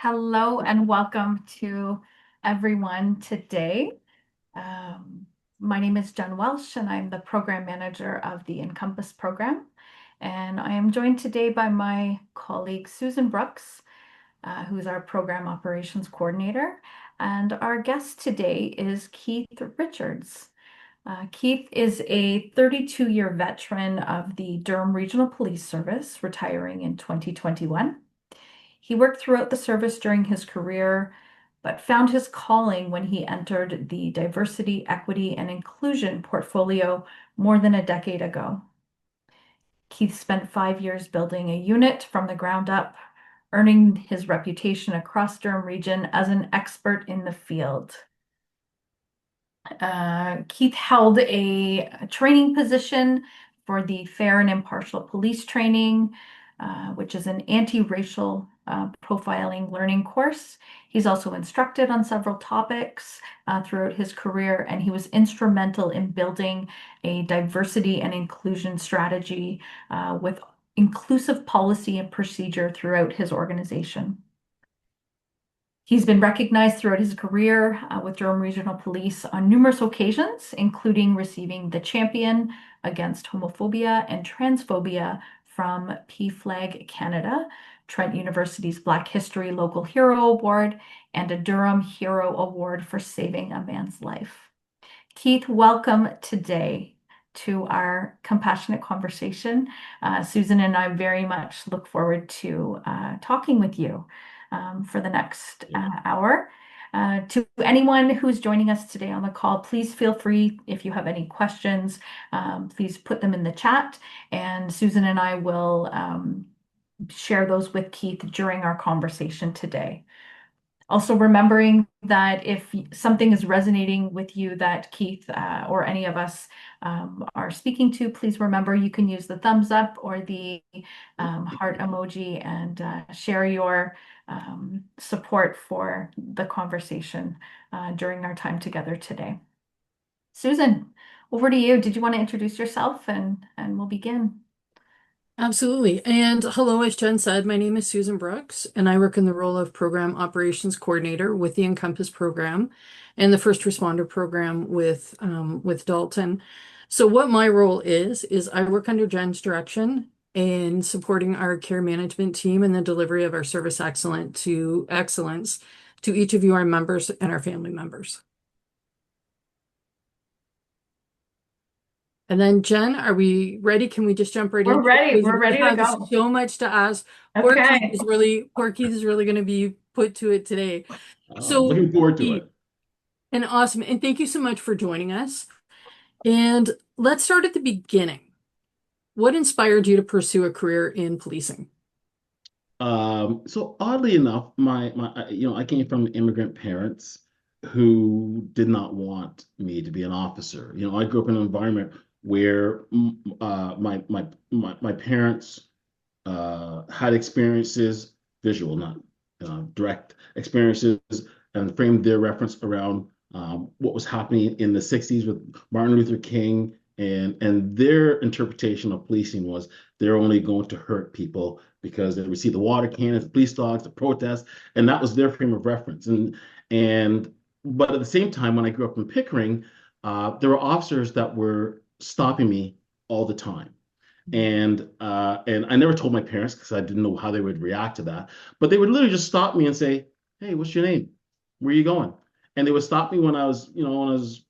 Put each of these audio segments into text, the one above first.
Hello and welcome to everyone today. Um, my name is Jen Welsh and I'm the program manager of the Encompas program. And I am joined today by my colleague Susan Brooks, who's our program operations coordinator. And our guest today is Keith Richards. Keith is a 32-year veteran of the Durham Regional Police Service, retiring in 2021. He worked throughout the service during his career, but found his calling when he entered the diversity, equity, and inclusion portfolio more than a decade ago. Keith spent 5 years building a unit from the ground up, earning his reputation across Durham region as an expert in the field. Keith held a training position for the Fair and Impartial Police Training, which is an anti-racial profiling learning course. He's also instructed on several topics throughout his career, and he was instrumental in building a diversity and inclusion strategy with inclusive policy and procedure throughout his organization. He's been recognized throughout his career with Durham Regional Police on numerous occasions, including receiving the Champion Against Homophobia and Transphobia from PFLAG Canada, Trent University's Black History Local Hero Award, and a Durham Hero Award for saving a man's life. Keith, welcome today to our compassionate conversation. Susan and I very much look forward to talking with you for the next hour. To anyone who's joining us today on the call, please feel free, if you have any questions, please put them in the chat, and Susan and I will share those with Keith during our conversation today. Also remembering that if something is resonating with you that Keith or any of us are speaking to, please remember you can use the thumbs up or the heart emoji and share your support for the conversation during our time together today. Susan, over to you. Did you want to introduce yourself and we'll begin? Absolutely. And hello, as Jen said, my name is Susan Brooks, and I work in the role of Program Operations Coordinator with the Encompas program and the First Responder program with Dalton. So what my role is I work under Jen's direction in supporting our care management team and the delivery of our service excellence to each of you, our members and our family members. And then Jen, are we ready? Can we just jump right We're into it? ready. Because We're we ready to have go. so much to ask. Okay. Poor Keith is really going to be put to it today. So, Oh, Looking forward to Keith, it. and awesome. And thank you so much for joining us. And let's start at the beginning. What inspired you to pursue a career in policing? So oddly enough, I came from immigrant parents who did not want me to be an officer. I grew up in an environment where my parents had experiences, visual, not direct experiences, and framed their reference around what was happening in the 60s with Martin Luther King. And their interpretation of policing was they're only going to hurt people because they received the water cannons, the police dogs, the protests, and that was their frame of reference. But at the same time, when I grew up in Pickering, there were officers that were stopping me all the time. And I never told my parents because I didn't know how they would react to that. But they would literally just stop me and say, "Hey, what's your name? Where are you going?" And they would stop me when I was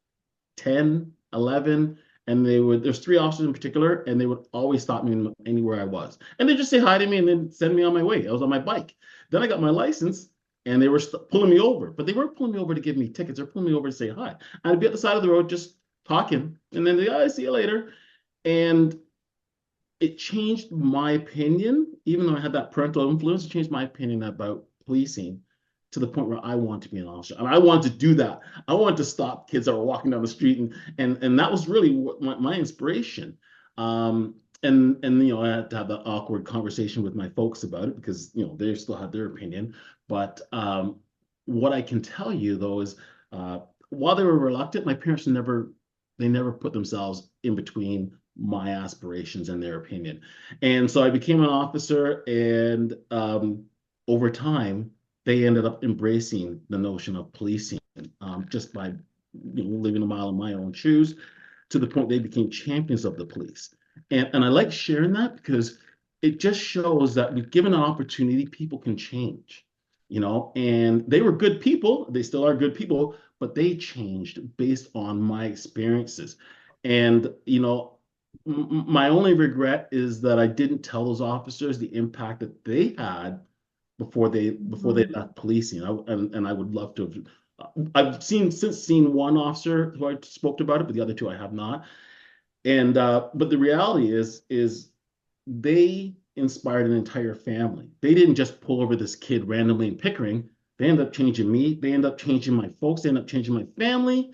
10, 11, and there's three officers in particular, and they would always stop me anywhere I was. And they just say hi to me and then send me on my way. I was on my bike. Then I got my license and they were pulling me over, but they weren't pulling me over to give me tickets. They're pulling me over to say hi. I'd be at the side of the road just talking, and then I see you later. And it changed my opinion, even though I had that parental influence, it changed my opinion about policing to the point where I want to be an officer. And I wanted to do that. I wanted to stop kids that were walking down the street. And that was really what my inspiration. And I had to have that awkward conversation with my folks about it because, they still had their opinion. But what I can tell you, though, is while they were reluctant, my parents never put themselves in between my aspirations and their opinion. And so I became an officer, and over time, they ended up embracing the notion of policing, just by living a mile in my own shoes, to the point they became champions of the police. And I like sharing that because it just shows that we've given an opportunity, people can change, and they were good people. They still are good people, but they changed based on my experiences. And, my only regret is that I didn't tell those officers the impact that they had before they left policing. And I would love to have. I've since seen one officer who I spoke to about it, but the other two I have not. And but the reality is they inspired an entire family. They didn't just pull over this kid randomly in Pickering. They ended up changing me. They ended up changing my folks. They ended up changing my family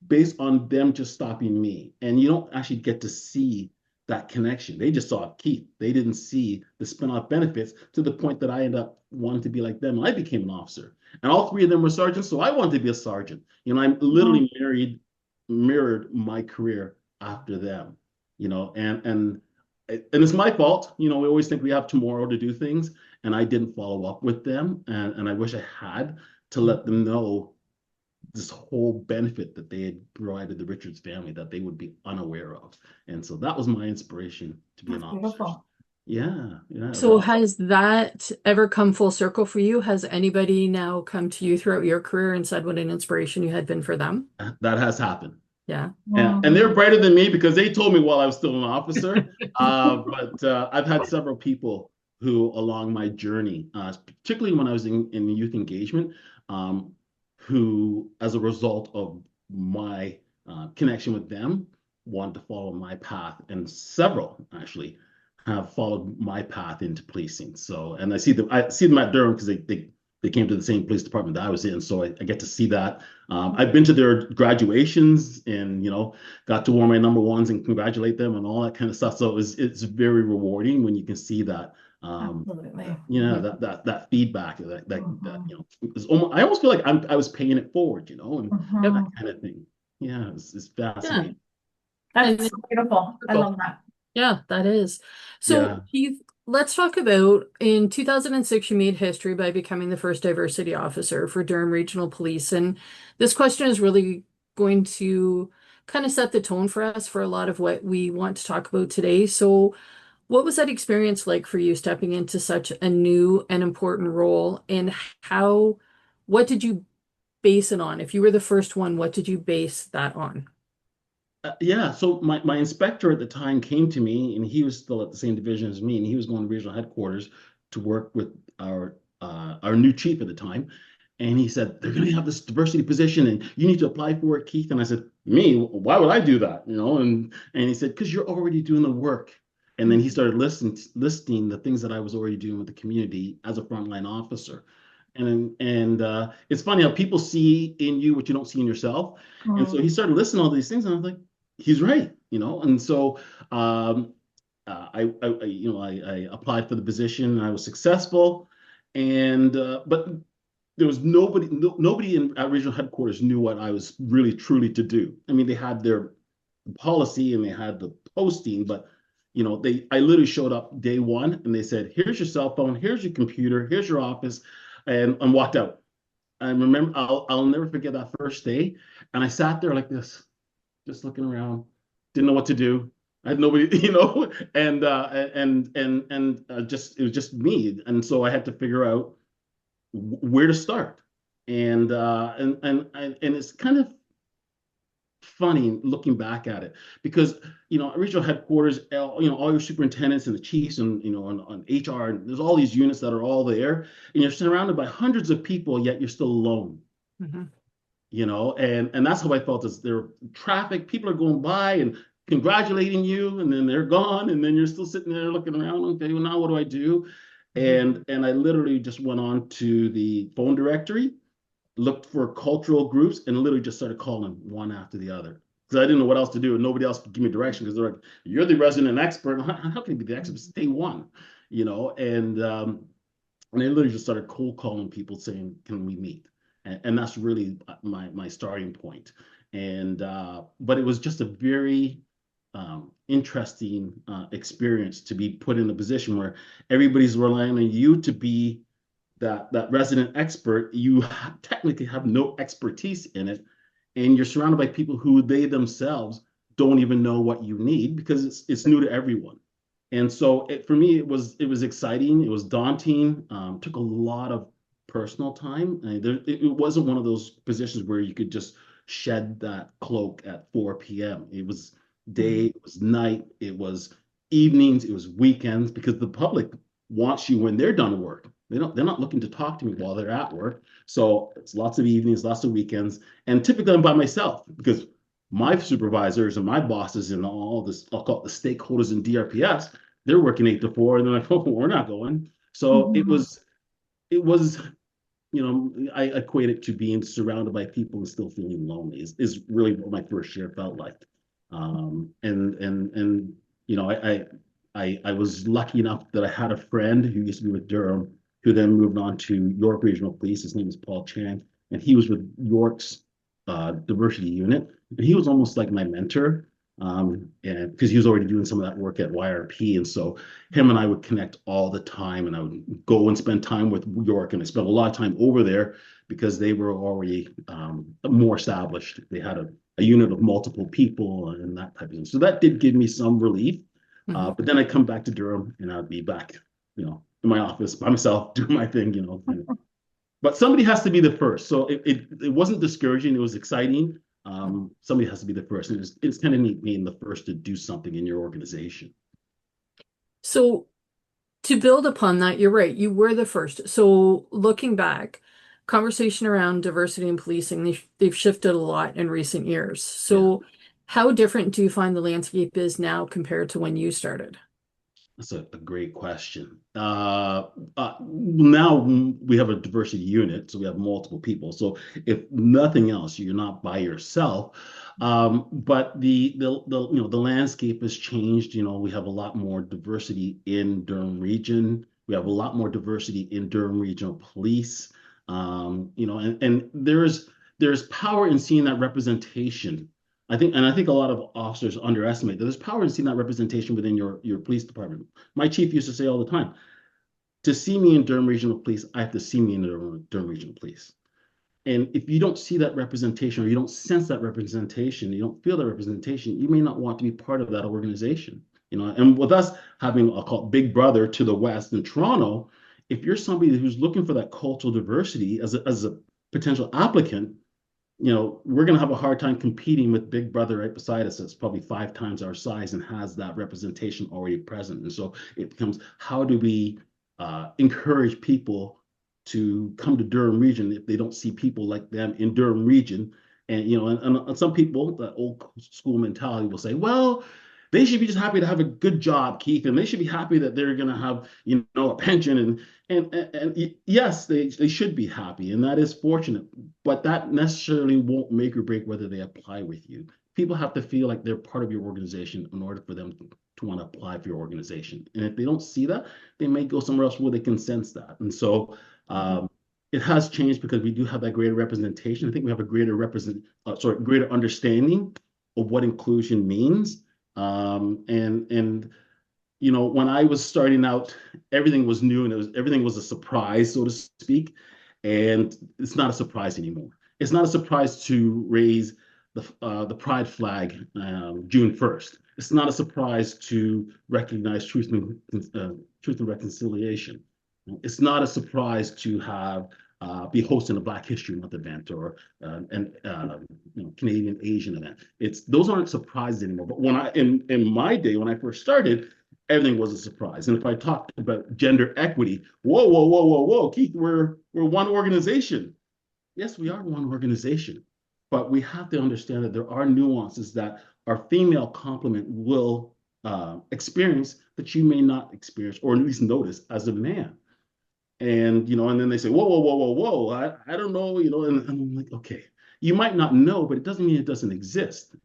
based on them just stopping me. And you don't actually get to see that connection. They just saw Keith. They didn't see the spin-off benefits, to the point that I ended up wanting to be like them. And I became an officer. And all three of them were sergeants, so I wanted to be a sergeant. I literally mirrored my career after them. And it's my fault. We always think we have tomorrow to do things, and I didn't follow up with them. And I wish I had, to let them know this whole benefit that they had provided the Richards family that they would be unaware of. And so that was my inspiration to be an officer. Beautiful. Yeah. So has that ever come full circle for you? Has anybody now come to you throughout your career and said what an inspiration you had been for them? That has happened. Yeah. And they're brighter than me because they told me while I was still an officer. But I've had several people who, along my journey, particularly when I was in youth engagement, who, as a result of my connection with them, wanted to follow my path. And several actually have followed my path into policing. So, and I see them at Durham because they came to the same police department that I was in. So I get to see that. I've been to their graduations and, got to wear my number ones and congratulate them and all that kind of stuff. So it's very rewarding when you can see that. Absolutely. That feedback, I almost feel like I was paying it forward, and that kind of thing. Yeah, it's fascinating. That's so beautiful. I love that. Yeah, that is. So Keith, let's talk about, in 2006, you made history by becoming the first diversity officer for Durham Regional Police. And this question is really going to kind of set the tone for us for a lot of what we want to talk about today. So what was that experience like for you, stepping into such a new and important role? And what did you base it on? If you were the first one, what did you base that on? So my inspector at the time came to me, and he was still at the same division as me, and he was going to regional headquarters to work with our new chief at the time. And he said, they're going to have this diversity position and you need to apply for it, Keith. And I said, me? Why would I do that? And he said, because you're already doing the work. And then he started listing the things that I was already doing with the community as a frontline officer. And it's funny how people see in you what you don't see in yourself. And so he started listing all these things, and I was like, he's right, And so I applied for the position, and I was successful. And but there was nobody at regional headquarters knew what I was really truly to do. I mean, they had their policy and they had the posting, but I literally showed up day one, and they said, here's your cell phone, here's your computer, here's your office, and walked out. I remember, I'll never forget that first day. And I sat there like this, just looking around, didn't know what to do. I had nobody, and it was just me. And so I had to figure out where to start. And it's kind of funny looking back at it, because at regional headquarters, all your superintendents and the chiefs and on HR, and there's all these units that are all there, and you're surrounded by hundreds of people, yet you're still alone. And that's how I felt. As there traffic, people are going by and congratulating you, and then they're gone, and then you're still sitting there looking around. Okay, well, now what do I do? And I literally just went on to the phone directory, looked for cultural groups, and literally just started calling one after the other, because I didn't know what else to do, and nobody else could give me direction, because they're like, you're the resident expert. How can you be the expert? It's day one, and I literally just started cold calling people saying, can we meet? And that's really my starting point. And but it was just a very interesting experience to be put in a position where everybody's relying on you to be that resident expert, you technically have no expertise in it, and you're surrounded by people who they themselves don't even know what you need because it's new to everyone. And so for me, it was exciting. It was daunting. Took a lot of personal time. It wasn't one of those positions where you could just shed that cloak at 4 p.m. It was day, it was night, it was evenings, it was weekends, because the public wants you when they're done work. They're not looking to talk to me while they're at work. So it's lots of evenings, lots of weekends, and typically I'm by myself because my supervisors and my bosses and all this, I'll call it the stakeholders in DRPS, they're working 8 to 4, and they're like, oh, we're not going. So it was, I equate it to being surrounded by people and still feeling lonely is really what my first year felt like. And I was lucky enough that I had a friend who used to be with Durham, who then moved on to York Regional Police. His name is Paul Chan, and he was with York's diversity unit. And he was almost like my mentor, and because he was already doing some of that work at YRP, and so him and I would connect all the time, and I would go and spend time with York, and I spent a lot of time over there because they were already more established. They had a unit of multiple people and that type of thing. So that did give me some relief. But then I come back to Durham and I'd be back, in my office by myself, doing my thing. But somebody has to be the first. So it wasn't discouraging. It was exciting. Somebody has to be the first. And it's kind of neat being the first to do something in your organization. So to build upon that, you're right, you were the first. So looking back, conversation around diversity in policing, they've shifted a lot in recent years. So how different do you find the landscape is now compared to when you started? That's a great question. Now we have a diversity unit, so we have multiple people. So if nothing else, you're not by yourself. But the landscape has changed. We have a lot more diversity in Durham Region. We have a lot more diversity in Durham Regional Police. And there's power in seeing that representation. I think a lot of officers underestimate that there's power in seeing that representation within your police department. My chief used to say all the time, to see me in Durham Regional Police, I have to see me in Durham Regional Police. And if you don't see that representation, or you don't sense that representation, you don't feel that representation, you may not want to be part of that organization. And with us having, I'll call it Big Brother to the west in Toronto, if you're somebody who's looking for that cultural diversity as a potential applicant, we're going to have a hard time competing with Big Brother right beside us. That's probably 5 times our size and has that representation already present. And so it becomes, how do we encourage people to come to Durham Region if they don't see people like them in Durham Region? And some people, that old school mentality, will say, well, they should be just happy to have a good job, Keith, and they should be happy that they're going to have, a pension. And yes, they should be happy, and that is fortunate, but that necessarily won't make or break whether they apply with you. People have to feel like they're part of your organization in order for them to want to apply for your organization. And if they don't see that, they may go somewhere else where they can sense that. And so it has changed because we do have that greater representation. I think we have a greater understanding of what inclusion means. When I was starting out, everything was new and everything was a surprise, so to speak. And it's not a surprise anymore. It's not a surprise to raise the pride flag June 1st. It's not a surprise to recognize truth and reconciliation. It's not a surprise to have be hosting a Black History Month event or Canadian Asian event. Those aren't surprises anymore. But in my day, when I first started, everything was a surprise. And if I talked about gender equity, whoa, Keith, we're one organization. Yes, we are one organization, but we have to understand that there are nuances that our female complement will experience that you may not experience, or at least notice as a man. And then they say, whoa, I don't know, and I'm like, okay, you might not know, but it doesn't mean it doesn't exist.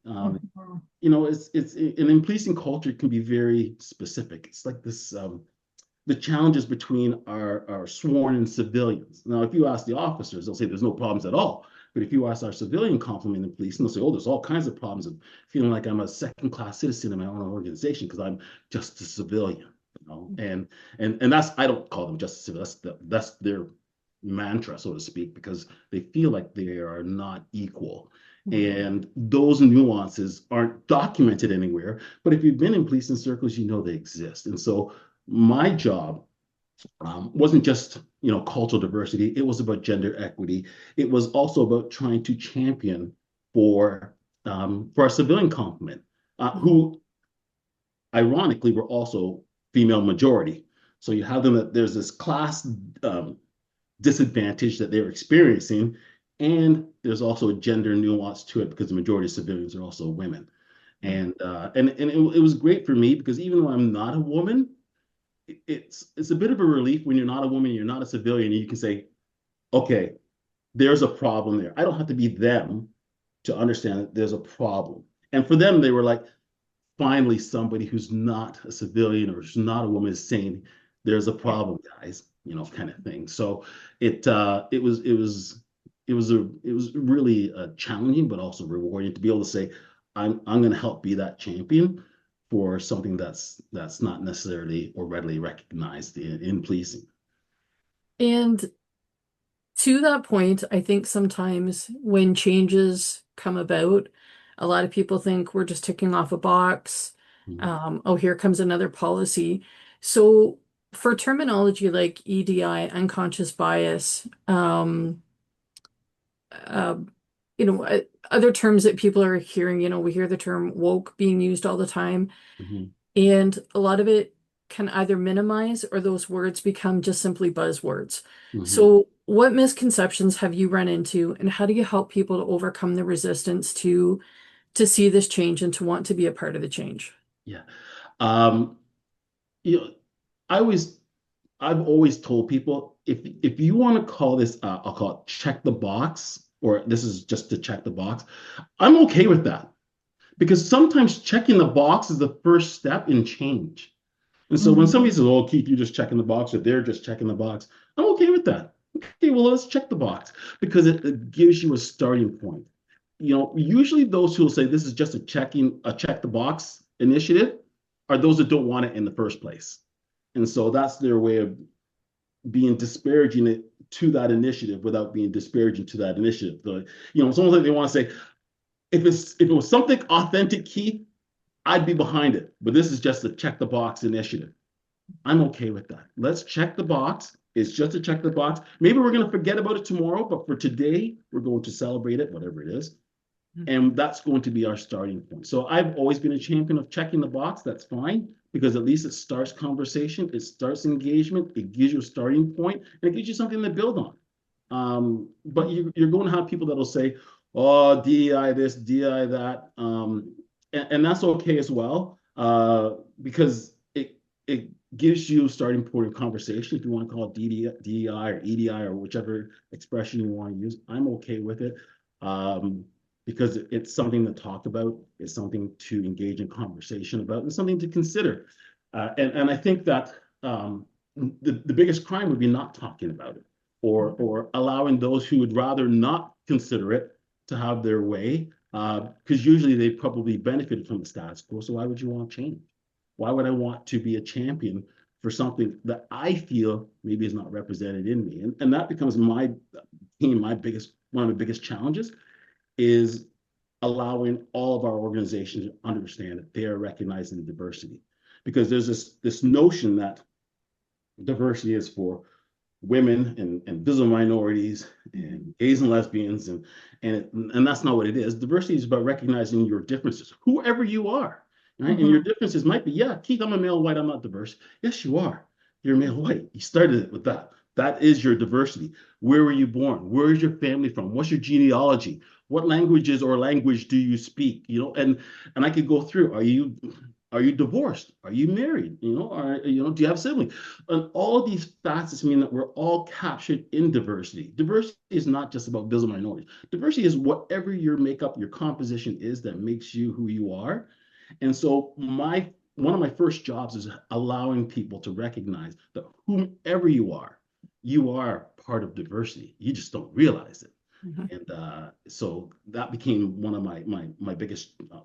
It's in policing culture, it can be very specific. It's like this, the challenges between our sworn and civilians. Now, if you ask the officers, they'll say there's no problems at all. But if you ask our civilian complement in police, and they'll say, oh, there's all kinds of problems of feeling like I'm a second-class citizen in my own organization because I'm just a civilian. And that's, I don't call them just a civilian. That's their mantra, so to speak, because they feel like they are not equal. And those nuances aren't documented anywhere. But if you've been in policing circles, you know they exist. And so my job wasn't just cultural diversity. It was about gender equity. It was also about trying to champion for our civilian complement, who ironically were also female majority. So you have them that there's this class disadvantage that they're experiencing, and there's also a gender nuance to it because the majority of civilians are also women. And it was great for me because even though I'm not a woman, it's a bit of a relief when you're not a woman, you're not a civilian, and you can say, okay, there's a problem there. I don't have to be them to understand that there's a problem. And for them, they were like, finally, somebody who's not a civilian or who's not a woman is saying, there's a problem, guys, kind of thing. So it was really challenging, but also rewarding to be able to say, I'm going to help be that champion for something that's not necessarily or readily recognized in policing. And to that point, I think sometimes when changes come about, a lot of people think we're just ticking off a box. Oh, here comes another policy. So for terminology like EDI, unconscious bias, uh, other terms that people are hearing, we hear the term woke being used all the time. And a lot of it can either minimize or those words become just simply buzzwords. So what misconceptions have you run into, and how do you help people to overcome the resistance to see this change and to want to be a part of the change? Yeah. You know, I've always told people if you want to call this, I'll call it check the box, or this is just to check the box, I'm okay with that. Because sometimes checking the box is the first step in change. And so when somebody says, oh, Keith, you're just checking the box, or they're just checking the box, I'm okay with that. Okay, well, let's check the box because it gives you a starting point. Usually those who will say this is just a check the box initiative are those that don't want it in the first place. And so that's their way of being disparaging it to that initiative without being disparaging to that initiative. It's almost like they want to say, if it was something authentic, Keith, I'd be behind it. But this is just a check the box initiative. I'm okay with that. Let's check the box. It's just a check the box. Maybe we're going to forget about it tomorrow, but for today, we're going to celebrate it, whatever it is. And that's going to be our starting point. So I've always been a champion of checking the box. That's fine, because at least it starts conversation, it starts engagement, it gives you a starting point, and it gives you something to build on. But you're going to have people that'll say, oh, DEI this, DEI that. And that's okay as well, because it gives you a starting point of conversation. If you want to call it DEI or EDI or whichever expression you want to use, I'm okay with it. Because it's something to talk about, it's something to engage in conversation about, and something to consider. And I think that the biggest crime would be not talking about it, or allowing those who would rather not consider it to have their way, because usually they probably benefited from the status quo. So why would you want to change? Why would I want to be a champion for something that I feel maybe is not represented in me? And that becomes one of the biggest challenges, is allowing all of our organizations to understand that they are recognizing diversity. Because there's this notion that diversity is for women and visible minorities and gays and lesbians, and that's not what it is. Diversity is about recognizing your differences, whoever you are, right? And your differences might be, yeah, Keith, I'm a male white, I'm not diverse. Yes, you are. You're a male white. You started it with that. That is your diversity. Where were you born? Where is your family from? What's your genealogy? What languages or language do you speak? And I could go through. Are you divorced? Are you married? Do you have siblings? And all of these facets mean that we're all captured in diversity. Diversity is not just about visible minorities. Diversity is whatever your makeup, your composition is that makes you who you are. And so one of my first jobs is allowing people to recognize that whomever you are part of diversity. You just don't realize it. And so that became one of my biggest, I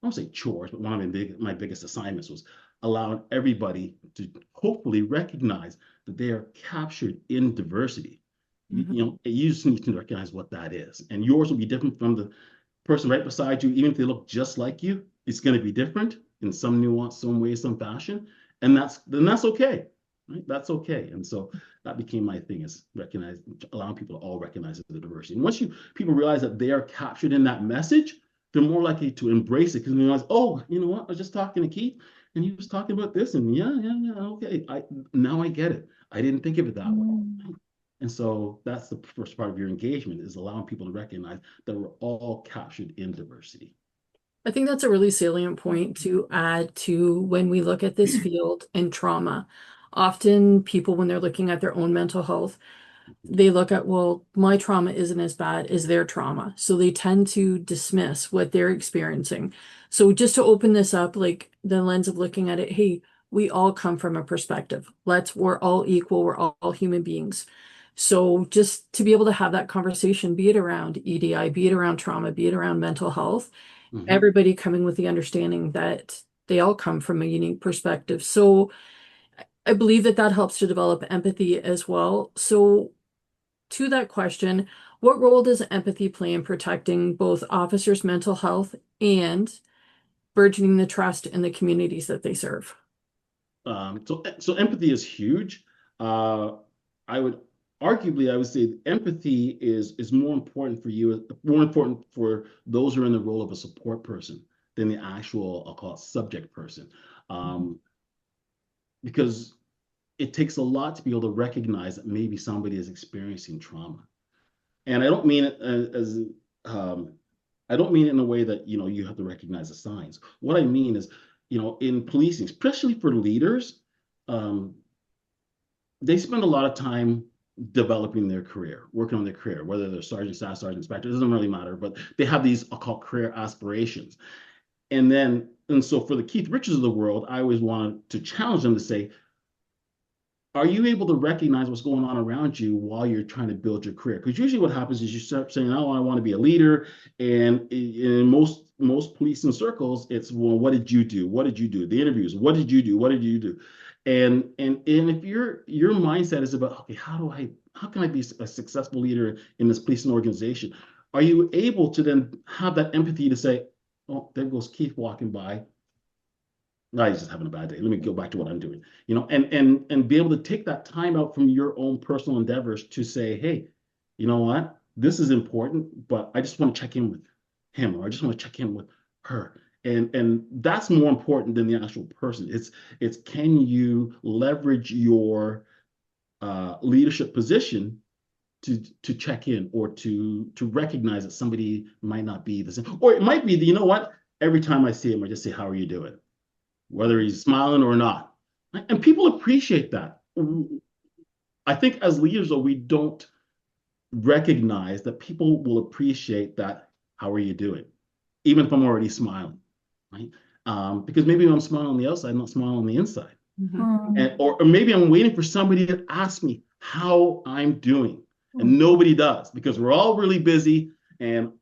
won't say chores, but one of my biggest assignments was allowing everybody to hopefully recognize that they are captured in diversity. You just need to recognize what that is. And yours will be different from the person right beside you, even if they look just like you. It's going to be different in some nuance, some way, some fashion. And that's okay. Right? That's okay. And so that became my thing, is allowing people to all recognize the diversity. And once people realize that they are captured in that message, they're more likely to embrace it, because they realize, oh, you know what? I was just talking to Keith and he was talking about this, and yeah, okay. Now I get it. I didn't think of it that way. And so that's the first part of your engagement, is allowing people to recognize that we're all captured in diversity. I think that's a really salient point to add to when we look at this field and trauma. Often people, when they're looking at their own mental health, they look at, well, my trauma isn't as bad as their trauma. So they tend to dismiss what they're experiencing. So just to open this up, like the lens of looking at it, hey, we all come from a perspective. We're all equal. We're all human beings. So just to be able to have that conversation, be it around EDI, be it around trauma, be it around mental health, everybody coming with the understanding that they all come from a unique perspective. So I believe that helps to develop empathy as well. So to that question, what role does empathy play in protecting both officers' mental health and burgeoning the trust in the communities that they serve? So empathy is huge. I would say empathy is more important for you, more important for those who are in the role of a support person than the actual, I'll call it, subject person. Because it takes a lot to be able to recognize that maybe somebody is experiencing trauma. And I don't mean it I don't mean it in a way that, you have to recognize the signs. What I mean is, in policing, especially for leaders, they spend a lot of time developing their career, working on their career, whether they're sergeant, staff sergeant, inspector, it doesn't really matter, but they have these, I'll call, career aspirations. And so for the Keith Richards of the world, I always wanted to challenge them to say, are you able to recognize what's going on around you while you're trying to build your career? Because usually what happens is you start saying, oh, I want to be a leader. And in most policing circles, it's, well, what did you do? What did you do? The interviews, what did you do? What did you do? And if your mindset is about, okay, how can I be a successful leader in this policing organization? Are you able to then have that empathy to say, oh, there goes Keith walking by. No, he's just having a bad day. Let me go back to what I'm doing, and be able to take that time out from your own personal endeavors to say, hey, you know what? This is important, but I just want to check in with him, or I just want to check in with her. And that's more important than the actual person. It's can you leverage your leadership position to check in, or to recognize that somebody might not be the same, or it might be that, you know what? Every time I see him, I just say, how are you doing? Whether he's smiling or not. And people appreciate that. I think as leaders, though, we don't recognize that people will appreciate that, how are you doing? Even if I'm already smiling, right? Because maybe I'm smiling on the outside, not smiling on the inside. Or maybe I'm waiting for somebody to ask me how I'm doing. And nobody does, because we're all really busy, and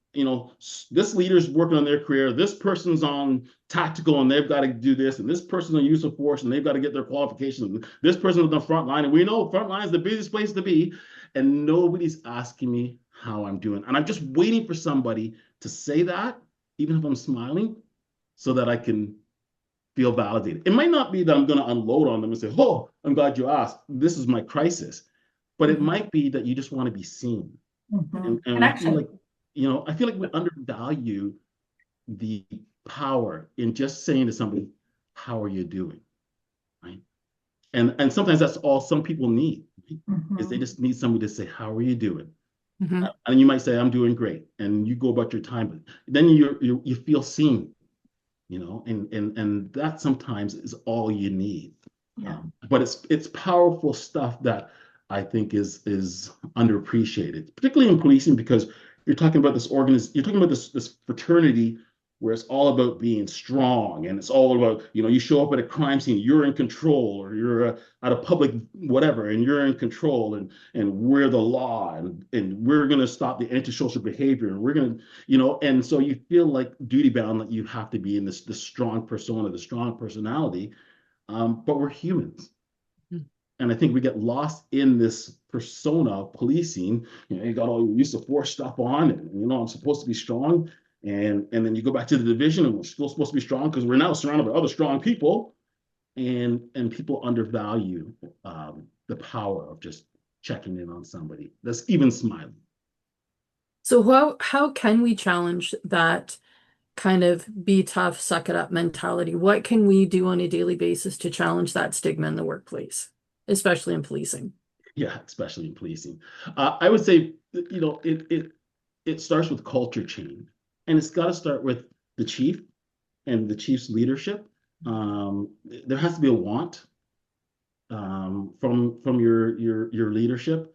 this leader's working on their career, this person's on tactical and they've got to do this, and this person's on use of force and they've got to get their qualifications, and this person's on the front line, and we know front line is the busiest place to be, and nobody's asking me how I'm doing. And I'm just waiting for somebody to say that, even if I'm smiling, so that I can feel validated. It might not be that I'm going to unload on them and say, oh, I'm glad you asked, this is my crisis. But it might be that you just want to be seen. And I feel like, I feel like we undervalue the power in just saying to somebody, how are you doing? Right? And sometimes that's all some people need, is they just need somebody to say, how are you doing? And you might say, I'm doing great. And you go about your time, but then you feel seen, and that sometimes is all you need. But it's powerful stuff that I think is underappreciated, particularly in policing, because you're talking about this fraternity where it's all about being strong, and it's all about, you show up at a crime scene, you're in control, or you're at a public whatever, and you're in control, and we're the law, and we're going to stop the antisocial behavior, and we're going to, and so you feel like duty bound, that you have to be in this strong persona, the strong personality, but we're humans. And I think we get lost in this persona of policing. You got all your use of force stuff on, and I'm supposed to be strong. And then you go back to the division, and we're still supposed to be strong because we're now surrounded by other strong people. And people undervalue the power of just checking in on somebody that's even smiling. So how can we challenge that kind of be tough, suck it up mentality? What can we do on a daily basis to challenge that stigma in the workplace, especially in policing? Yeah, especially in policing. I would say, it starts with culture change, and it's got to start with the chief and the chief's leadership. There has to be a want from your leadership.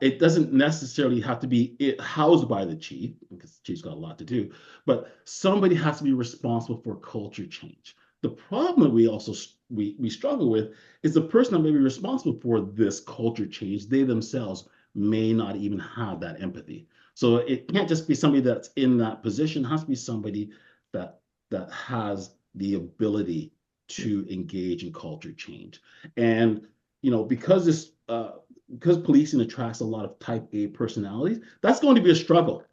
It doesn't necessarily have to be housed by the chief, because the chief's got a lot to do, but somebody has to be responsible for culture change. The problem that we struggle with is the person that may be responsible for this culture change, they themselves may not even have that empathy. So it can't just be somebody that's in that position. It has to be somebody that has the ability to engage in culture change. And because policing attracts a lot of type A personalities, that's going to be a struggle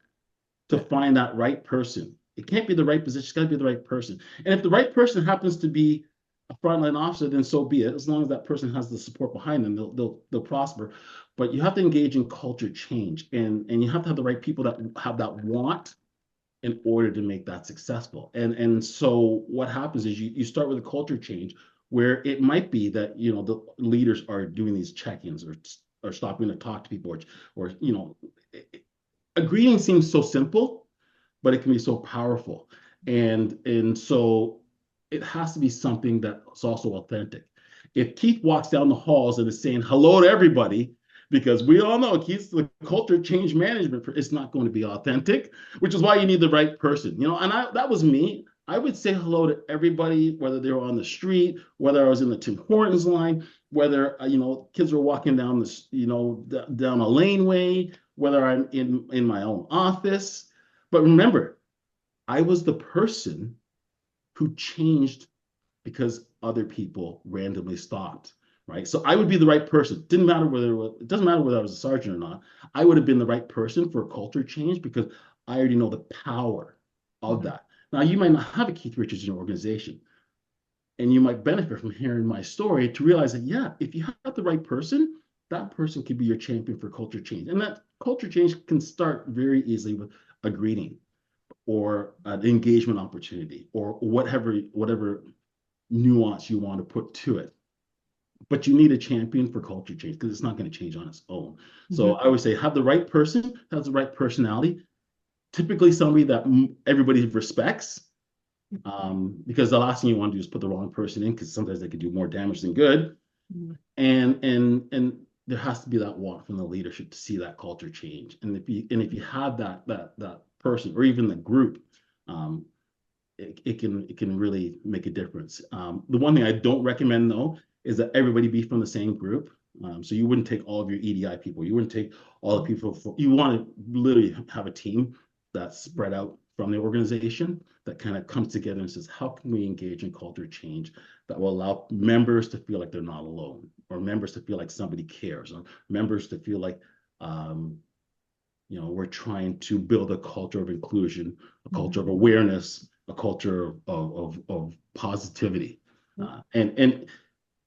to find that right person. It can't be the right position, it's got to be the right person. And if the right person happens to be a frontline officer, then so be it. As long as that person has the support behind them, they'll prosper. But you have to engage in culture change, and you have to have the right people that have that want in order to make that successful. And so what happens is you start with a culture change where it might be that the leaders are doing these check-ins or stopping to talk to people, or a greeting seems so simple, but it can be so powerful. And so it has to be something that's also authentic. If Keith walks down the halls and is saying hello to everybody, because we all know Keith's the culture change management, it's not going to be authentic, which is why you need the right person. And that was me. I would say hello to everybody, whether they were on the street, whether I was in the Tim Hortons line, whether kids were walking down down a laneway, whether I'm in my own office. But remember, I was the person who changed because other people randomly stopped, right? So I would be the right person. It doesn't matter whether I was a sergeant or not. I would have been the right person for a culture change because I already know the power of that. Now, you might not have a Keith Richards in your organization, and you might benefit from hearing my story to realize that, yeah, if you have the right person, that person could be your champion for culture change. And that culture change can start very easily with a greeting or an engagement opportunity or whatever nuance you want to put to it. But you need a champion for culture change because it's not going to change on its own. So I would say have the right person, has the right personality, typically somebody that everybody respects, because the last thing you want to do is put the wrong person in, because sometimes they can do more damage than good. And there has to be that want from the leadership to see that culture change. And if you have that person or even the group, it can really make a difference. The one thing I don't recommend though is that everybody be from the same group. So you wouldn't take all of your EDI people. You wouldn't take all the people. You want to literally have a team that's spread out from the organization that kind of comes together and says, how can we engage in culture change that will allow members to feel like they're not alone, or members to feel like somebody cares, or members to feel like we're trying to build a culture of inclusion, a culture of awareness, a culture of positivity, and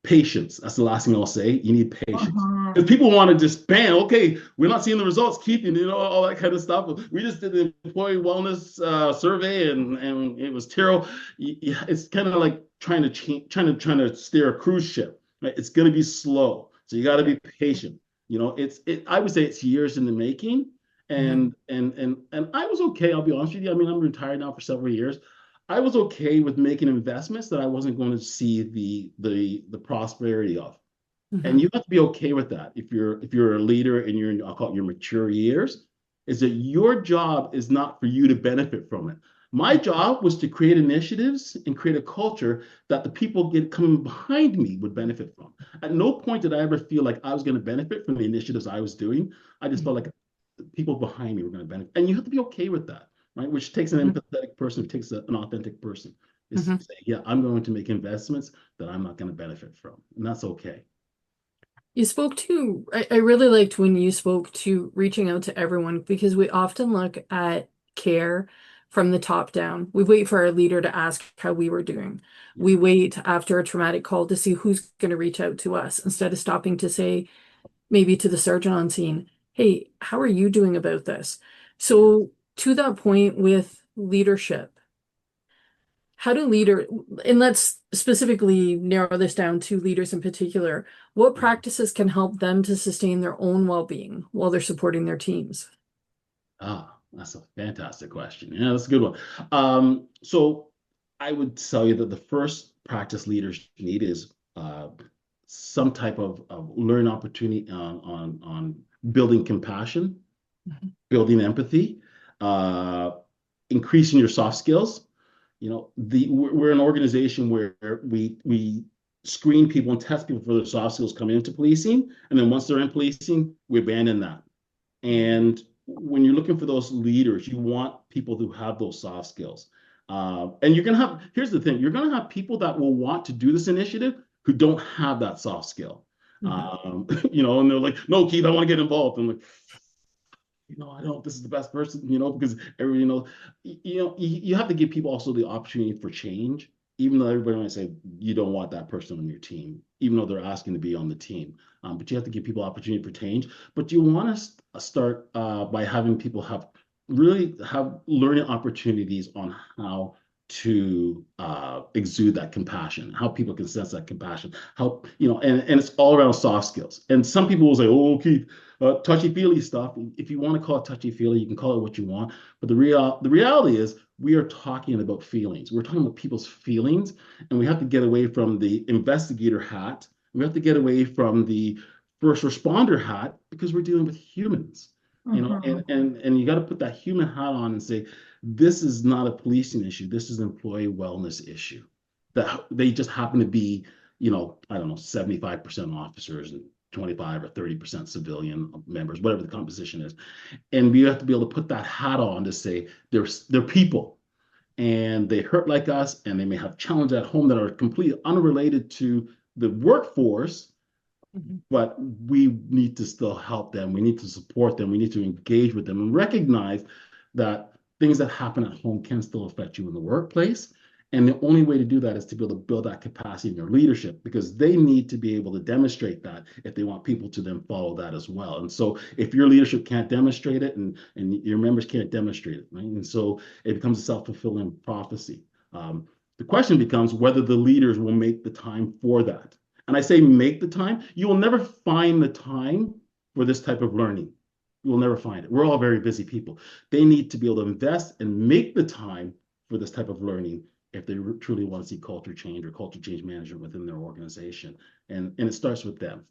patience. That's the last thing I'll say. You need patience. Because people want to just bam, okay, we're not seeing the results, Keith, and all that kind of stuff. We just did the employee wellness survey, and it was terrible. It's kind of like trying to steer a cruise ship. Right? It's going to be slow, so you got to be patient. I would say it's years in the making, and I was okay. I'll be honest with you. I mean, I'm retired now for several years. I was okay with making investments that I wasn't going to see the prosperity of. And you have to be okay with that. If you're a leader and you're in, I'll call it your mature years, is that your job is not for you to benefit from it. My job was to create initiatives and create a culture that the people coming behind me would benefit from. At no point did I ever feel like I was going to benefit from the initiatives I was doing. I just felt like people behind me were going to benefit. And you have to be okay with that. Right, which takes an empathetic person, it takes an authentic person. Is to say, yeah, I'm going to make investments that I'm not going to benefit from, and that's okay. You spoke to, I really liked when you spoke to reaching out to everyone because we often look at care from the top down. We wait for our leader to ask how we were doing. Yeah. We wait after a traumatic call to see who's going to reach out to us instead of stopping to say, maybe to the sergeant on scene, hey, how are you doing about this? Yeah. So, to that point with leadership, how do leader, and let's specifically narrow this down to leaders in particular, what Yeah. practices can help them to sustain their own well-being while they're supporting their teams? That's a fantastic question. Yeah, that's a good one. So I would tell you that the first practice leaders need is some type of learning opportunity on building compassion, Mhm. building empathy, uh, increasing your soft skills. You know, we're an organization where we screen people and test people for their soft skills coming into policing, and then once they're in policing, we abandon that. And when you're looking for those leaders, you want people who have those soft skills. And you're going to have, here's the thing, you're going to have people that will want to do this initiative who don't have that soft skill. Mhm. And they're like, no, Keith, I want to get involved. I'm like, I don't, this is the best person, because every, you have to give people also the opportunity for change, even though everybody might say you don't want that person on your team, even though they're asking to be on the team. But you have to give people opportunity for change. But you want to start by having people really have learning opportunities on how to exude that compassion, how people can sense that compassion, and it's all around soft skills. And some people will say, oh, Keith, touchy-feely stuff. If you want to call it touchy-feely, you can call it what you want. But the reality is we are talking about feelings. We're talking about people's feelings, and we have to get away from the investigator hat. We have to get away from the first responder hat because we're dealing with humans. Mhm. And you got to put that human hat on and say, this is not a policing issue. This is an employee wellness issue. That they just happen to be, I don't know, 75% officers and 25 or 30% civilian members, whatever the composition is. And we have to be able to put that hat on to say they're people and they hurt like us and they may have challenges at home that are completely unrelated to the workforce, Mhm. but we need to still help them. We need to support them. We need to engage with them and recognize that things that happen at home can still affect you in the workplace. And the only way to do that is to be able to build that capacity in their leadership because they need to be able to demonstrate that if they want people to then follow that as well. And so if your leadership can't demonstrate it and your members can't demonstrate it, right? And so it becomes a self-fulfilling prophecy. The question becomes whether the leaders will make the time for that. And I say make the time, you will never find the time for this type of learning. You will never find it. We're all very busy people. They need to be able to invest and make the time for this type of learning if they truly want to see culture change or culture change management within their organization. And it starts with them.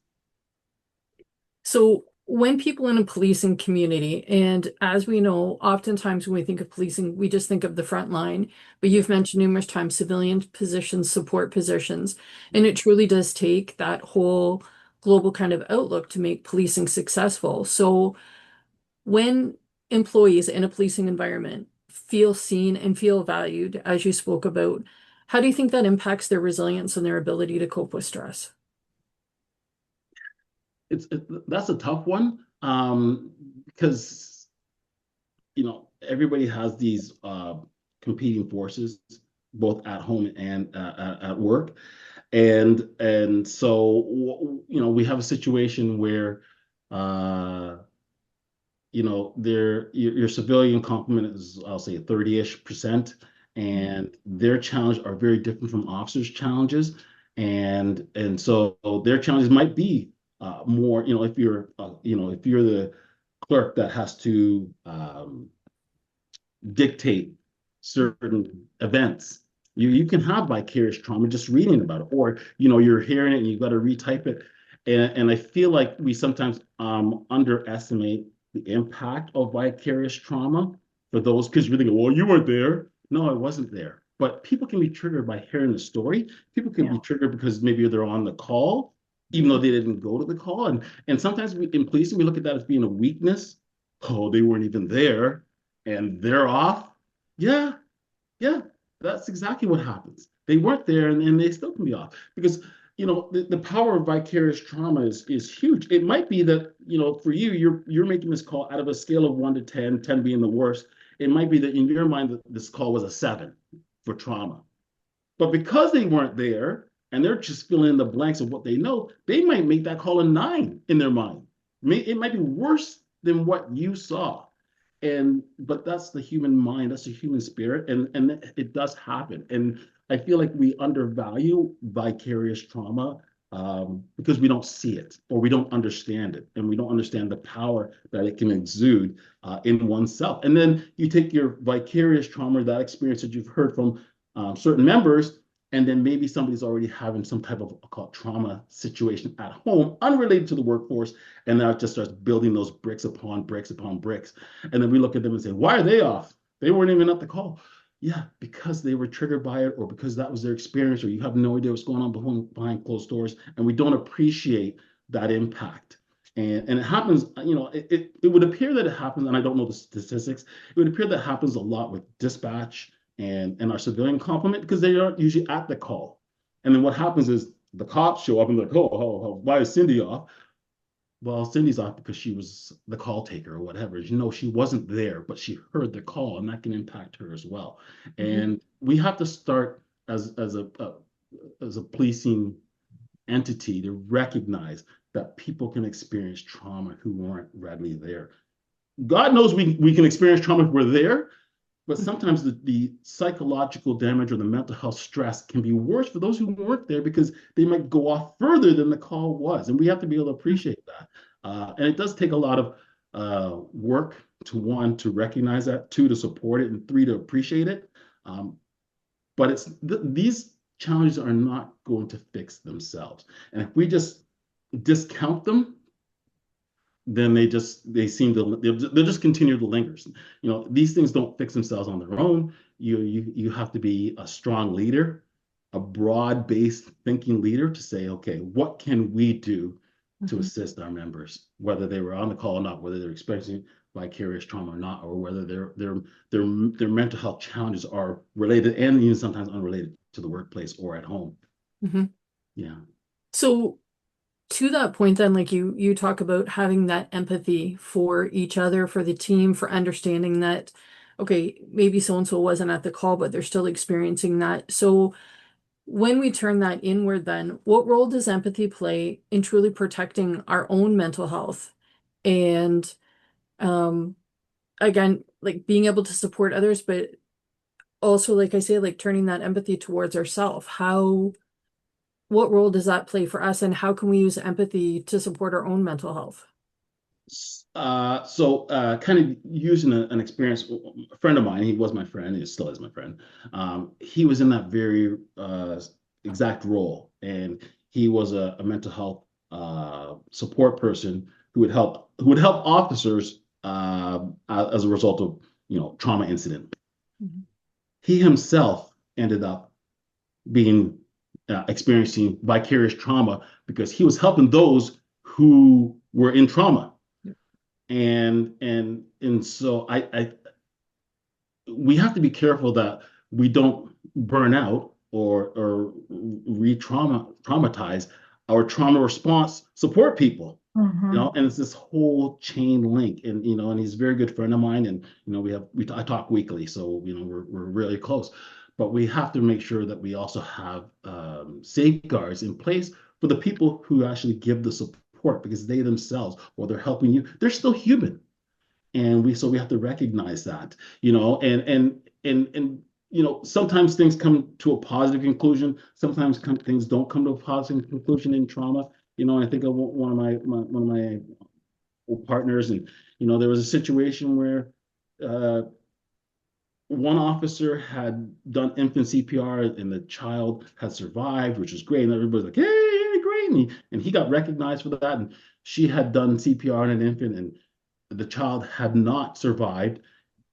So, when people in a policing community, and as we know, oftentimes when we think of policing, we just think of the front line, but Yeah. you've mentioned numerous times civilian positions, support positions, Yeah. and it truly does take that whole global kind of outlook to make policing successful. So, when employees in a policing environment feel seen and feel valued, as you spoke about, how do you think that impacts their resilience and their ability to cope with stress? That's a tough one because everybody has these competing forces both at home and at work. And so we have a situation where your civilian complement is, I'll say, 30-ish%, and their challenges are very different from officers' challenges. And so their challenges might be more, if you're the clerk that has to dictate certain events. You can have vicarious trauma just reading about it, or you're hearing it and you've got to retype it. And I feel like we sometimes underestimate the impact of vicarious trauma for those because we think, well, you weren't there. No, I wasn't there. But people can be triggered by hearing the story. People can Yeah. be triggered because maybe they're on the call, even though they didn't go to the call. And sometimes in policing, we look at that as being a weakness. Oh, they weren't even there and they're off. Yeah, yeah, that's exactly what happens. They weren't there and they still can be off because the power of vicarious trauma is huge. It might be that, for you, you're making this call out of a scale of 1 to 10, 10 being the worst. It might be that in your mind that this call was a 7 for trauma. But because they weren't there and they're just filling in the blanks of what they know, they might make that call a 9 in their mind. It might be worse than what you saw. But that's the human mind, that's the human spirit, and it does happen. And I feel like we undervalue vicarious trauma because we don't see it or we don't understand it, and we don't understand the power that it can exude in oneself. And then you take your vicarious trauma, that experience that you've heard from certain members, and then maybe somebody's already having some type of trauma situation at home, unrelated to the workforce, and now it just starts building those bricks upon bricks upon bricks. And then we look at them and say, why are they off? They weren't even at the call. Yeah, because they were triggered by it, or because that was their experience, or you have no idea what's going on behind closed doors, and we don't appreciate that impact. And it happens, it would appear that it happens, and I don't know the statistics, it would appear that happens a lot with dispatch and our civilian complement, because they aren't usually at the call. And then what happens is the cops show up and they're like, oh, why is Cindy off? Well, Cindy's off because she was the call taker or whatever. She wasn't there, but she heard the call, and that can impact her as well. Mm-hmm. And we have to start as a policing entity to recognize that people can experience trauma who weren't readily there. God knows we can experience trauma if we're there, but sometimes the psychological damage or the mental health stress can be worse for those who weren't there, because they might go off further than the call was. And we have to be able to appreciate that. And it does take a lot of work to, 1, to recognize that, 2, to support it, and 3, to appreciate it. But these challenges are not going to fix themselves. And if we just discount them, then they'll just continue to linger. These things don't fix themselves on their own. You have to be a strong leader, a broad-based thinking leader, to say, okay, what can we do to assist our members, whether they were on the call or not, whether they're experiencing vicarious trauma or not, or whether their mental health challenges are related and even sometimes unrelated to the workplace or at home. Yeah. So to that point, then, like you talk about having that empathy for each other, for the team, for understanding that, okay, maybe so-and-so wasn't at the call, but they're still experiencing that. So when we turn that inward, then what role does empathy play in truly protecting our own mental health? And again, like being able to support others, but also, like I say, like turning that empathy towards ourselves. What role does that play for us, and how can we use empathy to support our own mental health? So kind of using an experience, a friend of mine, he was my friend, he still is my friend. He was in that very exact role, and he was a mental health support person who would help officers as a result of trauma incident. He himself ended up being experiencing vicarious trauma because he was helping those who were in trauma. And so we have to be careful that we don't burn out or re-traumatize our trauma response support people. And it's this whole chain link, and he's a very good friend of mine, and I talk weekly, so we're really close. But we have to make sure that we also have safeguards in place for the people who actually give the support, because they themselves, while they're helping you, they're still human. And we have to recognize that, and sometimes things come to a positive conclusion. Sometimes things don't come to a positive conclusion in trauma. I think of one of my partners, and there was a situation where one officer had done infant CPR and the child had survived, which was great. And everybody's like, hey, great. And he got recognized for that. And she had done CPR on an infant, and the child had not survived,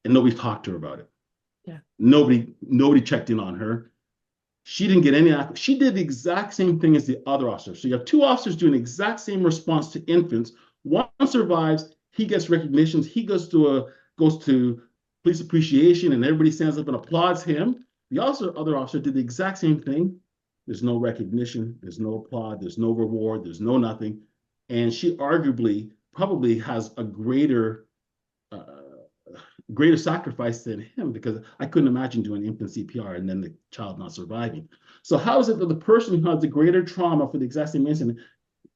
and nobody talked to her about it. Yeah. Nobody checked in on her. She didn't get any. She did the exact same thing as the other officer. So you have 2 officers doing the exact same response to infants. One survives. He gets recognitions. He goes to police appreciation, and everybody stands up and applauds him. The other officer did the exact same thing, There's no recognition, there's no applaud, there's no reward, there's no nothing. And she arguably probably has a uh, greater sacrifice than him, because I couldn't imagine doing infant CPR and then the child not surviving. So how is it that the person who has the greater trauma for the exact same incident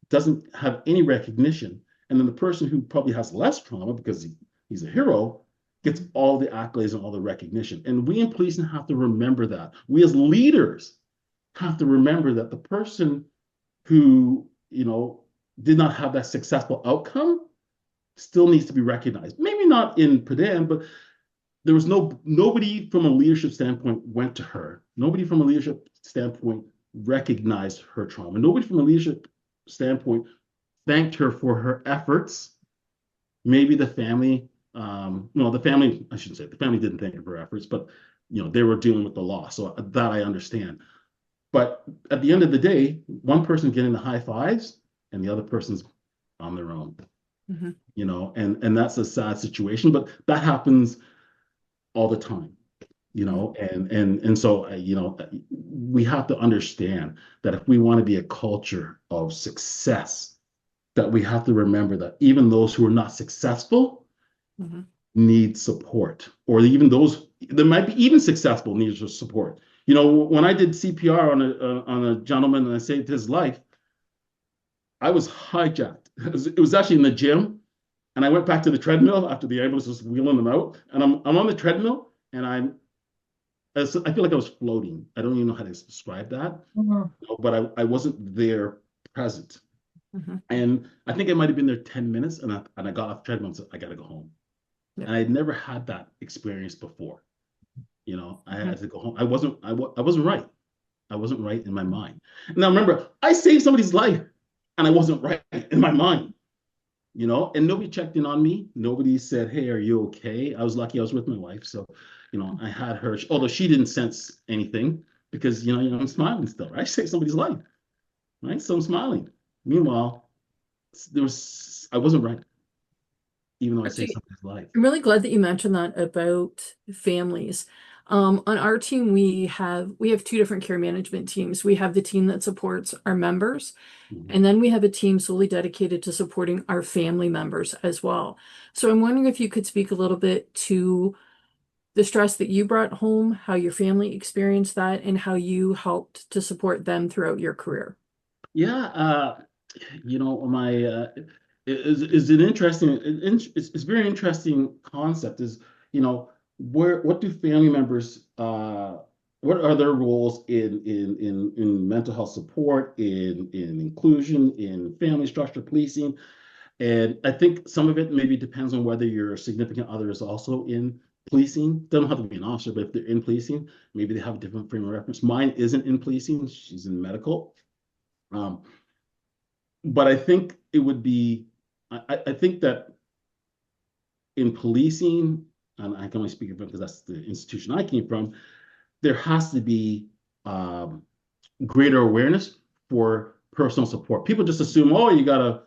doesn't have any recognition, and then the person who probably has less trauma because he's a hero gets all the accolades and all the recognition? And we in policing have to remember that. We as leaders have to remember that the person who, did not have that successful outcome still needs to be recognized. Maybe not in Padan, but there was nobody from a leadership standpoint went to her. Nobody from a leadership standpoint recognized her trauma. Nobody from a leadership standpoint thanked her for her efforts. Maybe the family, the family, I shouldn't say, the family didn't thank her for her efforts, but they were dealing with the loss. So that I understand. But at the end of the day, one person getting the high fives and the other person's on their own. And that's a sad situation, but that happens all the time, and so we have to understand that if we want to be a culture of success, that we have to remember that even those who are not successful need support, or even those that might be even successful need support. When I did CPR on a gentleman and I saved his life, I was hijacked. It was actually in the gym, and I went back to the treadmill after the ambulance was wheeling them out, and I'm on the treadmill, and I feel like I was floating. I don't even know how to describe that, but I wasn't there present. And I think I might have been there 10 minutes, and I got off the treadmill and said, I got to go home. Yeah. And I'd never had that experience before. I had to go home. I wasn't right. I wasn't right in my mind. Now remember, I saved somebody's life, and I wasn't right in my mind. And nobody checked in on me. Nobody said, hey, are you okay? I was lucky I was with my wife. So, I had her, although she didn't sense anything, because, I'm smiling still, right? I saved somebody's life, right? So I'm smiling. Meanwhile, I wasn't right, even though I saved somebody's life. I'm really glad that you mentioned that about families. On our team, we have two different care management teams. We have the team that supports our members, and then we have a team solely dedicated to supporting our family members as well. So I'm wondering if you could speak a little bit to the stress that you brought home, how your family experienced that, and how you helped to support them throughout your career. Yeah, my is an interesting. It's very interesting concept. Is what do family members what are their roles in mental health support, in inclusion, in family structure policing? And I think some of it maybe depends on whether your significant other is also in policing. They don't have to be an officer, but if they're in policing, maybe they have a different frame of reference. Mine isn't in policing; she's in medical. But I think it would be. I think that in policing, and I can only speak of it because that's the institution I came from, there has to be greater awareness for personal support. People just assume, oh, you got a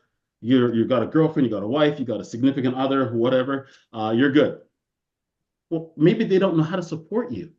girlfriend, you got a wife, you got a significant other, whatever, you're good. Well, maybe they don't know how to support you.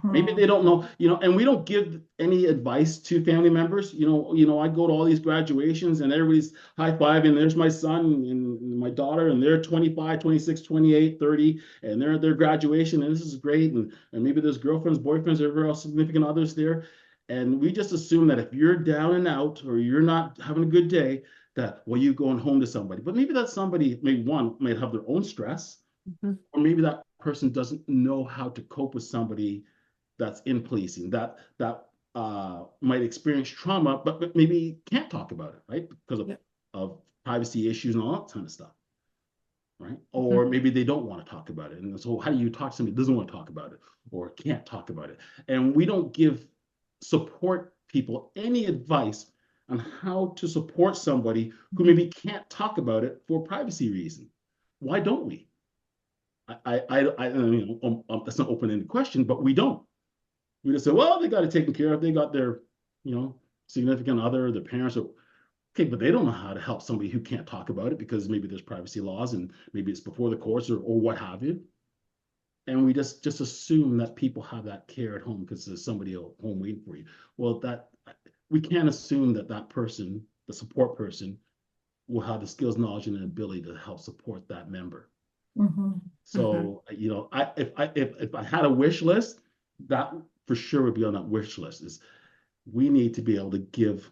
Maybe they don't know, and we don't give any advice to family members. I go to all these graduations and everybody's high-fiving. There's my son and my daughter, and they're 25, 26, 28, 30, and they're at their graduation, and this is great. And maybe there's girlfriends, boyfriends, everywhere else, significant others there. And we just assume that if you're down and out or you're not having a good day, that, well, you're going home to somebody. But maybe that somebody, maybe one, might have their own stress, or maybe that person doesn't know how to cope with somebody that's in policing, that might experience trauma, but maybe can't talk about it, right? Because of privacy issues and all that kind of stuff, right? Or maybe they don't want to talk about it. And so how do you talk to somebody who doesn't want to talk about it or can't talk about it? And we don't support people any advice on how to support somebody who maybe can't talk about it for privacy reasons. Why don't we? That's an open-ended question, but we don't. We just say, well, they got it taken care of. They got their, significant other, their parents. Okay, but they don't know how to help somebody who can't talk about it because maybe there's privacy laws and maybe it's before the courts or what have you. And we just assume that people have that care at home because there's somebody at home waiting for you. Well, we can't assume that that person, the support person, will have the skills, knowledge, and ability to help support that member. Mhm. So, you know, if I had a wish list, that for sure would be on that wish list. Is we need to be able to give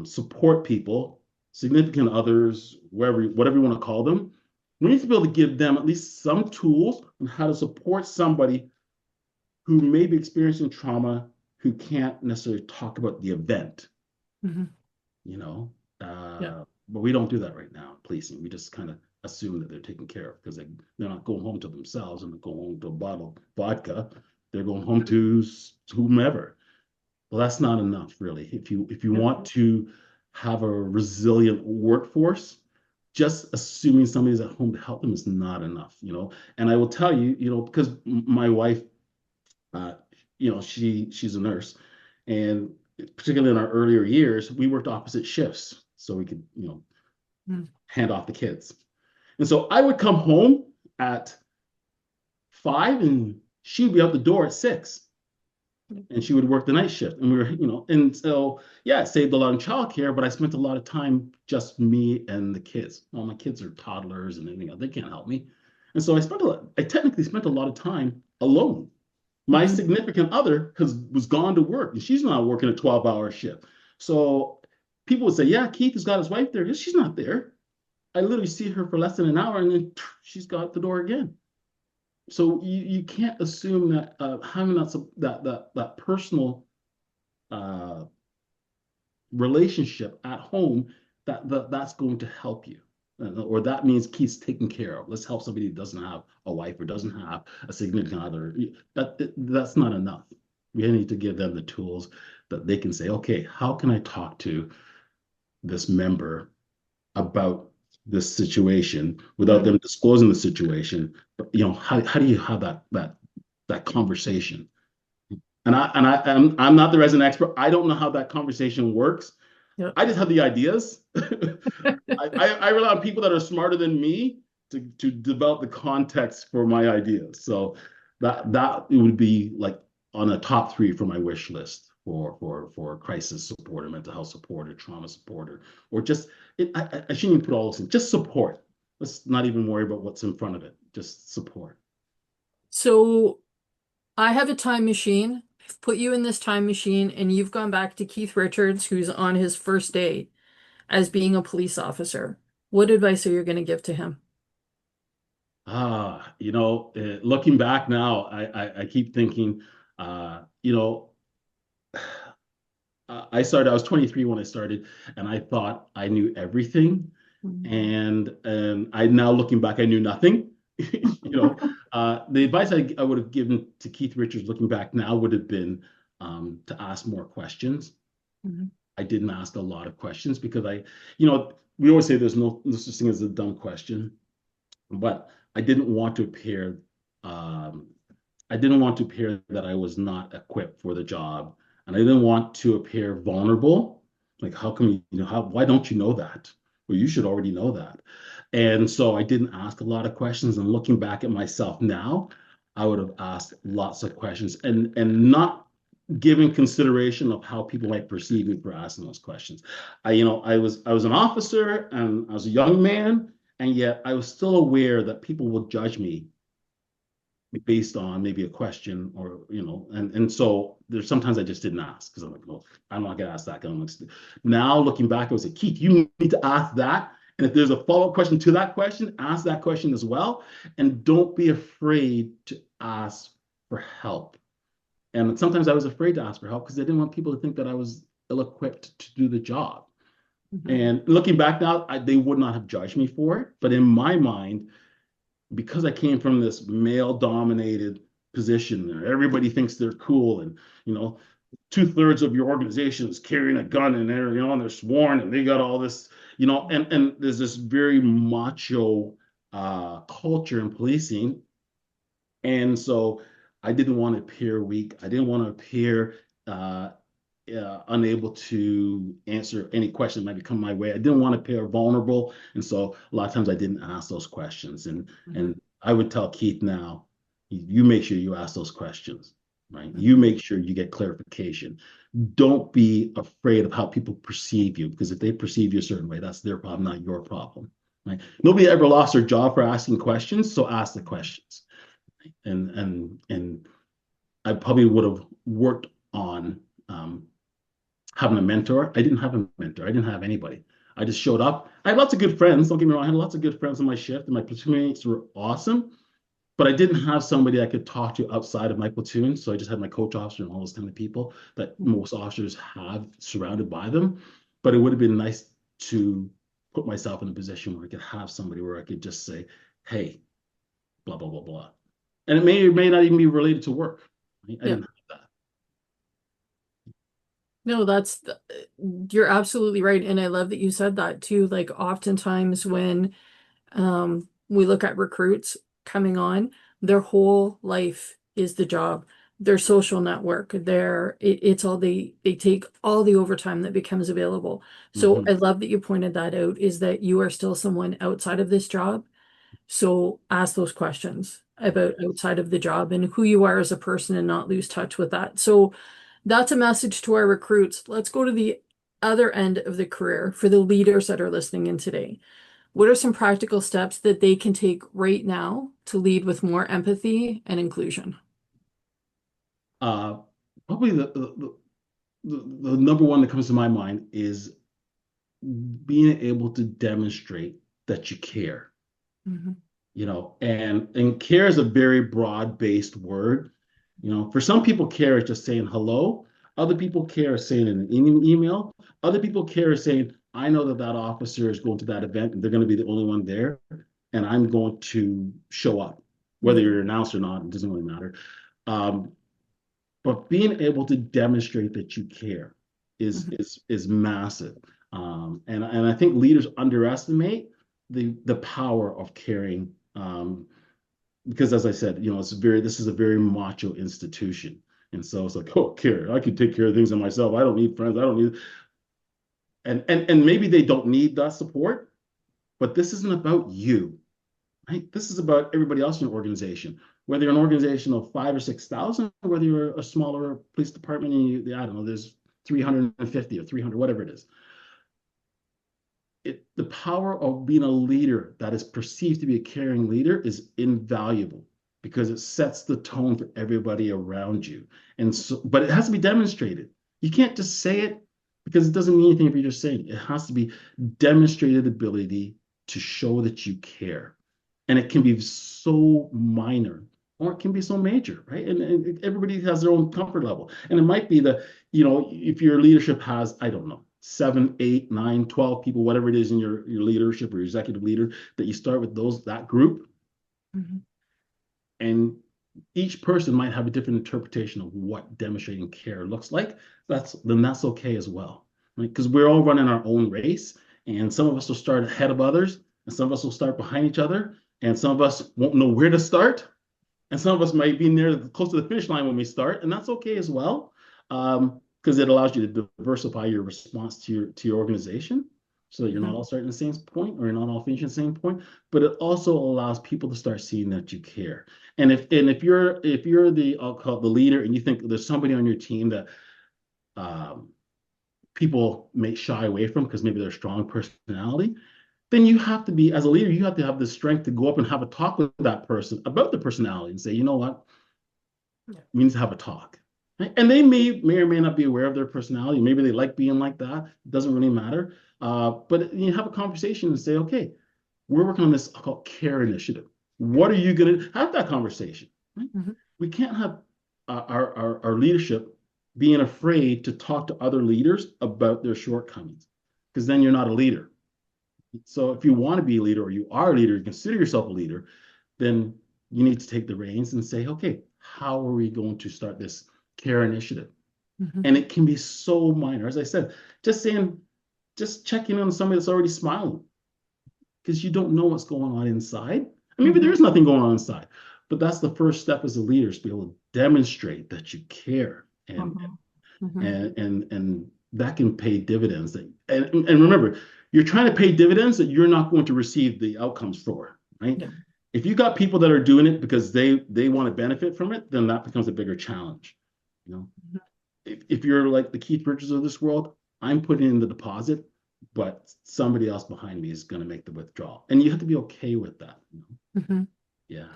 support people, significant others, whatever you want to call them. We need to be able to give them at least some tools on how to support somebody who may be experiencing trauma, who can't necessarily talk about the event, Mhm. you know. Yeah. But we don't do that right now, policing. We just kind of assume that they're taken care of because they're not going home to themselves and going home to a bottle of vodka. They're going home to whomever. Well, that's not enough, really. If you want to have a resilient workforce, just assuming somebody's at home to help them is not enough, you know. And I will tell you, you know, because my wife, uh, you know, she's a nurse, and particularly in our earlier years, we worked opposite shifts so we could, you know, Mm. hand off the kids. And so I would come home at 5 and she'd be out the door at 6 and she would work the night shift. And we were, you know, and so, yeah, it saved a lot of childcare, but I spent a lot of time just me and the kids. Well, my kids are toddlers and everything else. They can't help me. And so I technically spent a lot of time alone. My Mhm. significant other was gone to work and she's not working a 12-hour shift. So people would say, yeah, Keith has got his wife there. She's not there. I literally see her for less than an hour and then she's got the door again. So you can't assume that having that personal uh, relationship at home that's going to help you. Or that means Keith's taken care of. Let's help somebody who doesn't have a wife or doesn't have a significant other. That's not enough. We need to give them the tools that they can say, okay, how can I talk to this member about this situation without them disclosing the situation? But, you know, how do you have that conversation? I'm not the resident expert. I don't know how that conversation works. Yep. I just have the ideas. I rely on people that are smarter than me to develop the context for my ideas. So that would be like on a top 3 for my wish list for crisis support or mental health support or trauma support or just I shouldn't even put all this in, just support. Let's not even worry about what's in front of it. Just support. So I have a time machine. I've put you in this time machine, and you've gone back to Keith Richards, who's on his first day as being a police officer. What advice are you going to give to him? You know, looking back now, I keep thinking, you know, I was 23 when I started, and I thought I knew everything. And I now looking back, I knew nothing. You know, the advice I would have given to Keith Richards looking back now would have been to ask more questions. Mhm. I didn't ask a lot of questions because you know, we always say there's no such thing as a dumb question, but I didn't want to appear, um, I didn't want to appear that I was not equipped for the job, and I didn't want to appear vulnerable. Like, how come why don't you know that? Well, you should already know that. And so I didn't ask a lot of questions. And looking back at myself now, I would have asked lots of questions and not giving consideration of how people might perceive me for asking those questions. I was an officer and I was a young man, and yet I was still aware that people will judge me based on maybe a question or and so there's sometimes I just didn't ask because I'm like, well, I'm not gonna ask that. Now looking back, I was like, Keith, you need to ask that. And if there's a follow-up question to that question, ask that question as well. And don't be afraid to ask for help. And sometimes I was afraid to ask for help because I didn't want people to think that I was ill-equipped to do the job. And looking back now, they would not have judged me for it. But in my mind, because I came from this male-dominated position, there everybody thinks they're cool, and 2/3 of your organization is carrying a gun, and they're sworn, and they got all this, and there's this very macho culture in policing, and so I didn't want to appear weak. I didn't want to appear uh, unable to answer any question that might come my way. I didn't want to appear vulnerable, and so a lot of times I didn't ask those questions. And I would tell Keith now, you make sure you ask those questions. right? You make sure you get clarification. Don't be afraid of how people perceive you, because if they perceive you a certain way, that's their problem, not your problem, right? Nobody ever lost their job for asking questions, so ask the questions. And I probably would have worked on having a mentor. I didn't have a mentor. I didn't have anybody. I just showed up. I had lots of good friends. Don't get me wrong. I had lots of good friends on my shift, and my platoon mates were awesome. But I didn't have somebody I could talk to outside of my platoon. So I just had my coach officer and all those kind of people that most officers have surrounded by them. But it would have been nice to put myself in a position where I could have somebody where I could just say, hey, blah, blah, blah, blah. And it may or may not even be related to work. I didn't have that. No, you're absolutely right. And I love that you said that too. Like oftentimes when we look at recruits coming on, their whole life is the job, their social network, it's all they take all the overtime that becomes available. So I love that you pointed that out, is that you are still someone outside of this job. So ask those questions about outside of the job and who you are as a person and not lose touch with that. So that's a message to our recruits. Let's go to the other end of the career for the leaders that are listening in today. What are some practical steps that they can take right now to lead with more empathy and inclusion? Probably the number one that comes to my mind is being able to demonstrate that you care. You know, and care is a very broad-based word. You know, for some people, care is just saying hello. Other people care is saying in an email. Other people care is saying, I know that officer is going to that event and they're going to be the only one there, and I'm going to show up, whether you're announced or not, it doesn't really matter. But being able to demonstrate that you care is massive. And I think leaders underestimate the power of caring. Because as I said, you know, this is a very macho institution. And so it's like, oh, care, I can take care of things on myself. I don't need friends. I don't need, and maybe they don't need that support, but this isn't about you, right? This is about everybody else in your organization, whether you're an organization of 5,000 or 6,000, or whether you're a smaller police department and I don't know, there's 350 or 300, whatever it is. The power of being a leader that is perceived to be a caring leader is invaluable, because it sets the tone for everybody around you. And so, but it has to be demonstrated. You can't just say it, because it doesn't mean anything if you're just saying it. It has to be demonstrated ability to show that you care. And it can be so minor, or it can be so major, right? And everybody has their own comfort level. And it might be that, you know, if your leadership has, I don't know, 7, 8, 9, 12 people, whatever it is in your leadership or your executive leader, that you start with that group. And each person might have a different interpretation of what demonstrating care looks like. Then that's okay as well, right? Because we're all running our own race, and some of us will start ahead of others, and some of us will start behind each other, and some of us won't know where to start, and some of us might be near close to the finish line when we start, and that's okay as well. Because it allows you to diversify your response to your organization, so that you're not all starting at the same point, or you're not all finishing at the same point. But it also allows people to start seeing that you care. And if you're the, I'll call it the leader, and you think there's somebody on your team that people may shy away from because maybe they're a strong personality, then you have to be, as a leader, you have to have the strength to go up and have a talk with that person about the personality and say, you know what, we need to have a talk. And they may or may not be aware of their personality. Maybe they like being like that. It doesn't really matter. But you have a conversation and say, okay, we're working on this called CARE initiative. What are you going to have that conversation? Right? We can't have our leadership being afraid to talk to other leaders about their shortcomings, because then you're not a leader. So if you want to be a leader, or you are a leader, you consider yourself a leader, then you need to take the reins and say, okay, how are we going to start this CARE initiative? And it can be so minor. As I said, just checking on somebody that's already smiling, because you don't know what's going on inside. And maybe there's nothing going on inside, but that's the first step as a leader, is to be able to demonstrate that you care. And that can pay dividends. And remember, you're trying to pay dividends that you're not going to receive the outcomes for, right? If you got people that are doing it because they want to benefit from it, then that becomes a bigger challenge. You know, Mhm. if you're like the Keith Bridges of this world, I'm putting in the deposit, but somebody else behind me is going to make the withdrawal, and you have to be okay with that. You know? Mhm. Yeah.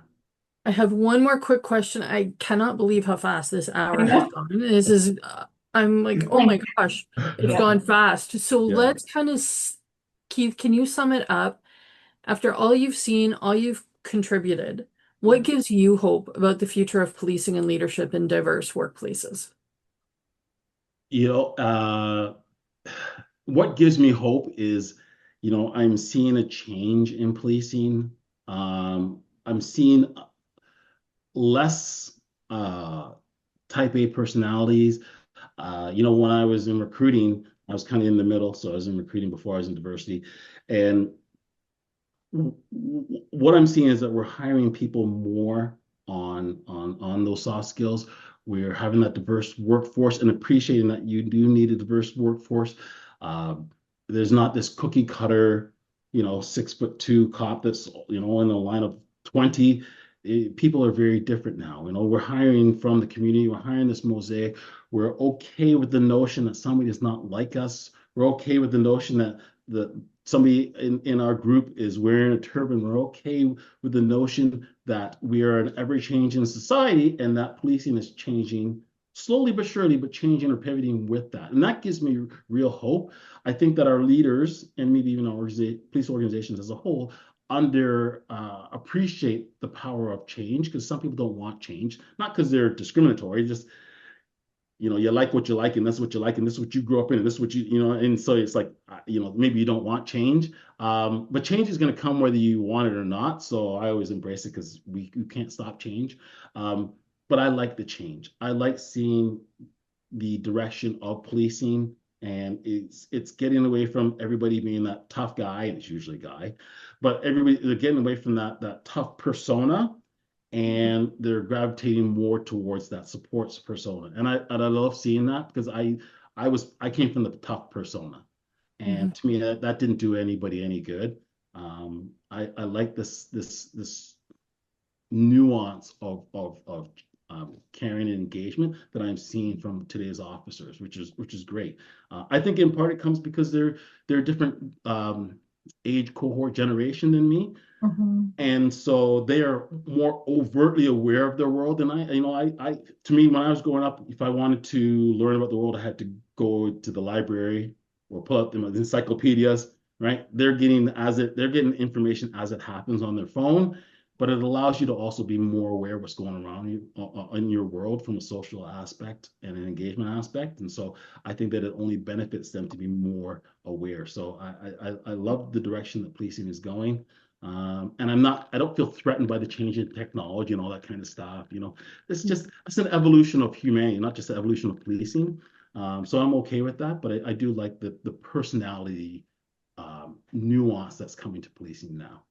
I have one more quick question. I cannot believe how fast this I hour has know. gone. This is, I'm like, oh my Blink. gosh, it's Yeah. gone fast. So Yeah. let's kind of, Keith, can you sum it up? After all you've seen, all you've contributed, what Yeah. gives you hope about the future of policing and leadership in diverse workplaces? You know, what gives me hope is, I'm seeing a change in policing. I'm seeing less type A personalities. When I was in recruiting, I was kind of in the middle. So I was in recruiting before I was in diversity. And what I'm seeing is that we're hiring people more on those soft skills. We're having that diverse workforce and appreciating that you do need a diverse workforce. Uh, there's not this cookie cutter, 6'2" cop that's in a line of 20. People are very different now. We're hiring from the community. We're hiring this mosaic. We're okay with the notion that somebody is not like us. We're okay with the notion that somebody in our group is wearing a turban. We're okay with the notion that we are an ever-changing society and that policing is changing slowly but surely, but changing or pivoting with that. And that gives me real hope. I think that our leaders and maybe even our police organizations as a whole appreciate the power of change, because some people don't want change, not because they're discriminatory, just you like what you like, and that's what you like, and this is what you grew up in, and this is what and so it's like, maybe you don't want change, but change is going to come whether you want it or not. So I always embrace it because we can't stop change. But I like the change. I like seeing the direction of policing, and it's getting away from everybody being that tough guy, and it's usually a guy, but they're getting away from that tough persona, and they're gravitating more towards that supports persona. And I love seeing that, because I came from the tough persona, Mhm. and to me that didn't do anybody any good. I like this nuance of caring and engagement that I'm seeing from today's officers, which is great. I think in part it comes because they're a different age cohort generation than me, Mhm. and so they are more overtly aware of their world than I. To me, when I was growing up, if I wanted to learn about the world, I had to go to the library or pull up the encyclopedias. Right? They're getting information as it happens on their phone, but it allows you to also be more aware of what's going around you in your world from a social aspect and an engagement aspect. And so I think that it only benefits them to be more aware. So I love the direction that policing is going. And I don't feel threatened by the change in technology and all that kind of stuff. It's an evolution of humanity, not just an evolution of policing. So I'm okay with that, but I do like the personality nuance that's coming to policing now.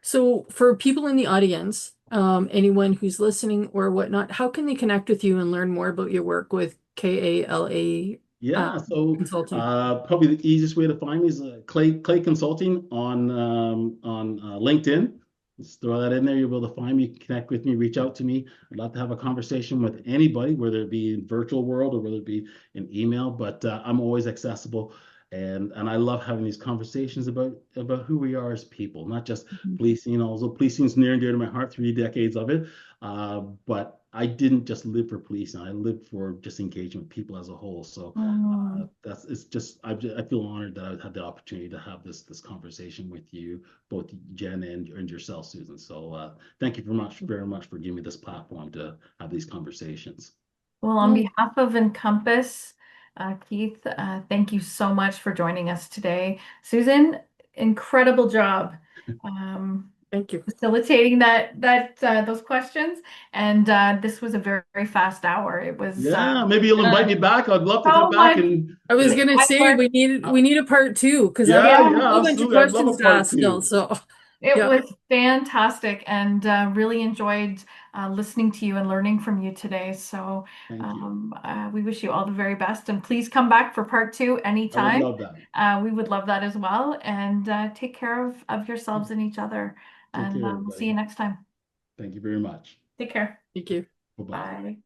So for people in the audience, anyone who's listening or whatnot, how can they connect with you and learn more about your work with KALA Yeah, so Consulting? probably the easiest way to find me is Clay Consulting on LinkedIn. Just throw that in there. You'll be able to find me, connect with me, reach out to me. I'd love to have a conversation with anybody, whether it be in virtual world or whether it be in email. But I'm always accessible, and I love having these conversations about who we are as people, not just Mhm. policing. Although policing is near and dear to my heart, 3 decades of it. But I didn't just live for policing. I lived for just engaging with people as a whole. So Mm. I feel honored that I've had the opportunity to have this conversation with you, both Jen and yourself, Susan. So thank you very much for giving me this platform to have these conversations. Well, on No, behalf of Encompass, Keith, thank you so much for joining us today. Susan, incredible job. thank you. Facilitating those questions, and this was a very, very fast hour. It was Yeah, maybe you'll invite me back. I'd love to come so back much. and I was gonna I say learned, we need a part two because I've got yeah, yeah, a yeah, whole bunch of absolutely. I'd love a questions to part ask still. two. So it yeah, was fantastic, and really enjoyed listening to you and learning from you today. So Thank you. we wish you all the very best, and please come back for part two I would anytime. love that. We would love that as well, and take care of yourselves and each other, Take and care, we'll see everybody. you next time. Thank you very much. Take care. thank you. Bye-bye. Bye.